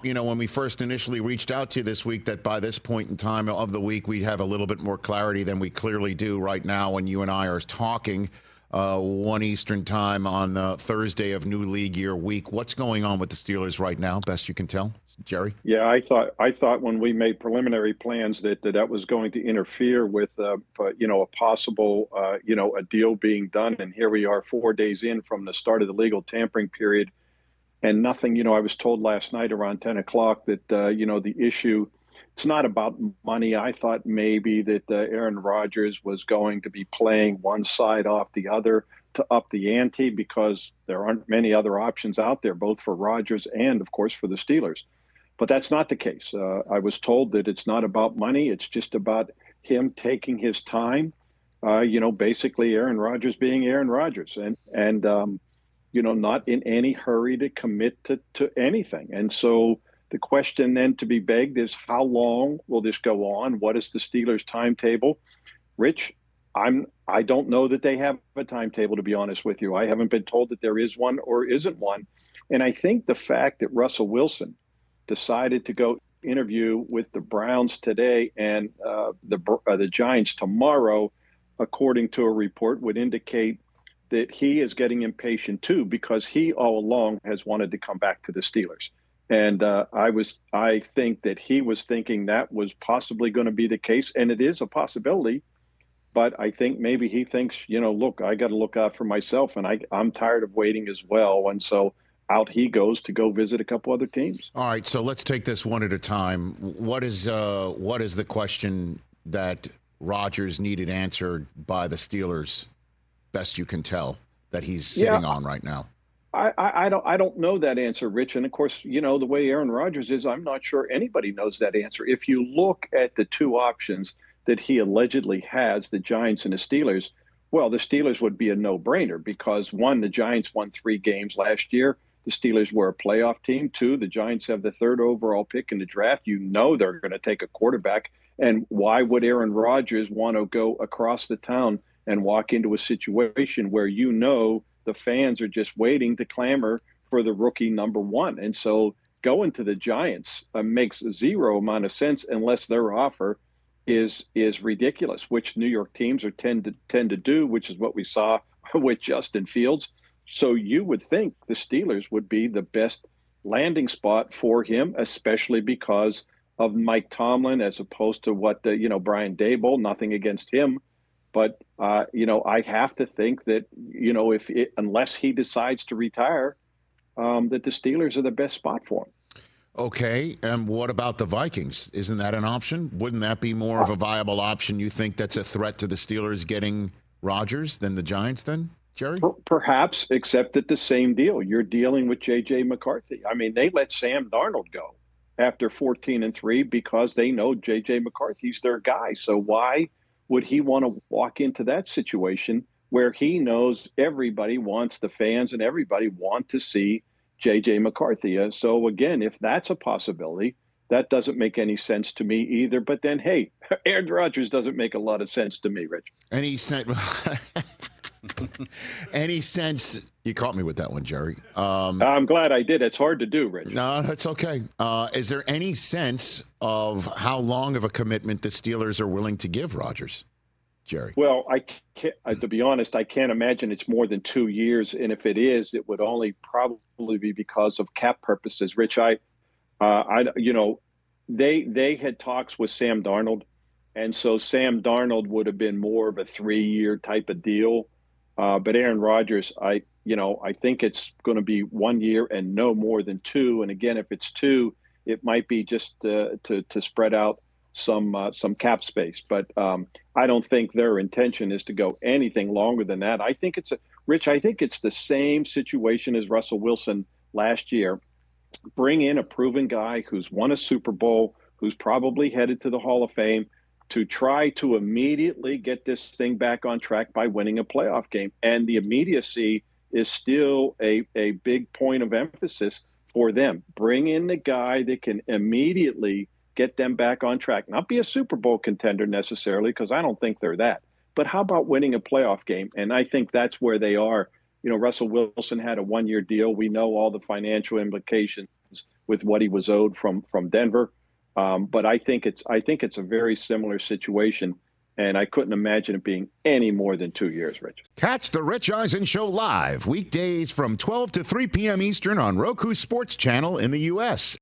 when we first initially reached out to you this week, that by this point in time of the week, we'd have a little bit more clarity than we clearly do right now when you and I are talking 1 Eastern time on Thursday of new league year week. What's going on with the Steelers right now, best you can tell, Gerry? Yeah, I thought when we made preliminary plans that was going to interfere with, a possible, a deal being done. And here we are 4 days in from the start of the legal tampering period. And nothing, I was told last night around 10 o'clock that, the issue, it's not about money. I thought maybe that Aaron Rodgers was going to be playing one side off the other to up the ante because there aren't many other options out there, both for Rodgers and, of course, for the Steelers. But that's not the case. I was told that it's not about money. It's just about him taking his time, basically Aaron Rodgers being Aaron Rodgers and not in any hurry to commit to anything. And so the question then to be begged is, how long will this go on? What is the Steelers' timetable? Rich, I don't know that they have a timetable, to be honest with you. I haven't been told that there is one or isn't one. And I think the fact that Russell Wilson decided to go interview with the Browns today and the Giants tomorrow, according to a report, would indicate that he is getting impatient too, because he all along has wanted to come back to the Steelers. And I think that he was thinking that was possibly going to be the case, and it is a possibility. But I think maybe he thinks, look, I got to look out for myself, and I'm tired of waiting as well. And so out he goes to go visit a couple other teams. All right, so let's take this one at a time. What is the question that Rodgers needed answered by the Steelers, best you can tell, that he's sitting on right now? I don't know that answer, Rich. And of course, the way Aaron Rodgers is, I'm not sure anybody knows that answer. If you look at the two options that he allegedly has, the Giants and the Steelers, well, the Steelers would be a no-brainer because, one, the Giants won 3 games last year. The Steelers were a playoff team. 2, the Giants have the 3rd overall pick in the draft. They're going to take a quarterback. And why would Aaron Rodgers want to go across the town and walk into a situation where the fans are just waiting to clamor for the rookie number 1? And so going to the Giants makes zero amount of sense unless their offer is ridiculous, which New York teams tend to do, which is what we saw with Justin Fields. So you would think the Steelers would be the best landing spot for him, especially because of Mike Tomlin, as opposed to Brian Daboll. Nothing against him, but I have to think that unless he decides to retire, that the Steelers are the best spot for him. Okay, and what about the Vikings? Isn't that an option? Wouldn't that be more of a viable option? You think that's a threat to the Steelers getting Rodgers than the Giants then? Gerry? Perhaps, except at the same deal. You're dealing with J.J. McCarthy. I mean, they let Sam Darnold go after 14-3 because they know J.J. McCarthy's their guy. So why would he want to walk into that situation where he knows everybody wants, the fans and everybody want to see J.J. McCarthy? So again, if that's a possibility, that doesn't make any sense to me either. But then, hey, Aaron Rodgers doesn't make a lot of sense to me, Rich. And he said... Any sense? You caught me with that one, Gerry. I'm glad I did. It's hard to do, Rich. No, that's okay. Is there any sense of how long of a commitment the Steelers are willing to give Rodgers, Gerry? Well, I can't, to be honest, I can't imagine it's more than 2 years. And if it is, it would only probably be because of cap purposes. Rich, they had talks with Sam Darnold. And so Sam Darnold would have been more of a 3-year type of deal. But Aaron Rodgers, I think it's going to be 1 year and no more than 2. And again, if it's 2, it might be just to spread out some cap space. But I don't think their intention is to go anything longer than that. I think Rich, I think it's the same situation as Russell Wilson last year. Bring in a proven guy who's won a Super Bowl, who's probably headed to the Hall of Fame, to try to immediately get this thing back on track by winning a playoff game. And the immediacy is still a big point of emphasis for them. Bring in the guy that can immediately get them back on track. Not be a Super Bowl contender necessarily, because I don't think they're that. But how about winning a playoff game? And I think that's where they are. Russell Wilson had a 1-year deal. We know all the financial implications with what he was owed from Denver. But I think it's a very similar situation, and I couldn't imagine it being any more than 2 years, Rich. Catch the Rich Eisen Show live weekdays from 12 to 3 p.m. Eastern on Roku Sports Channel in the U.S.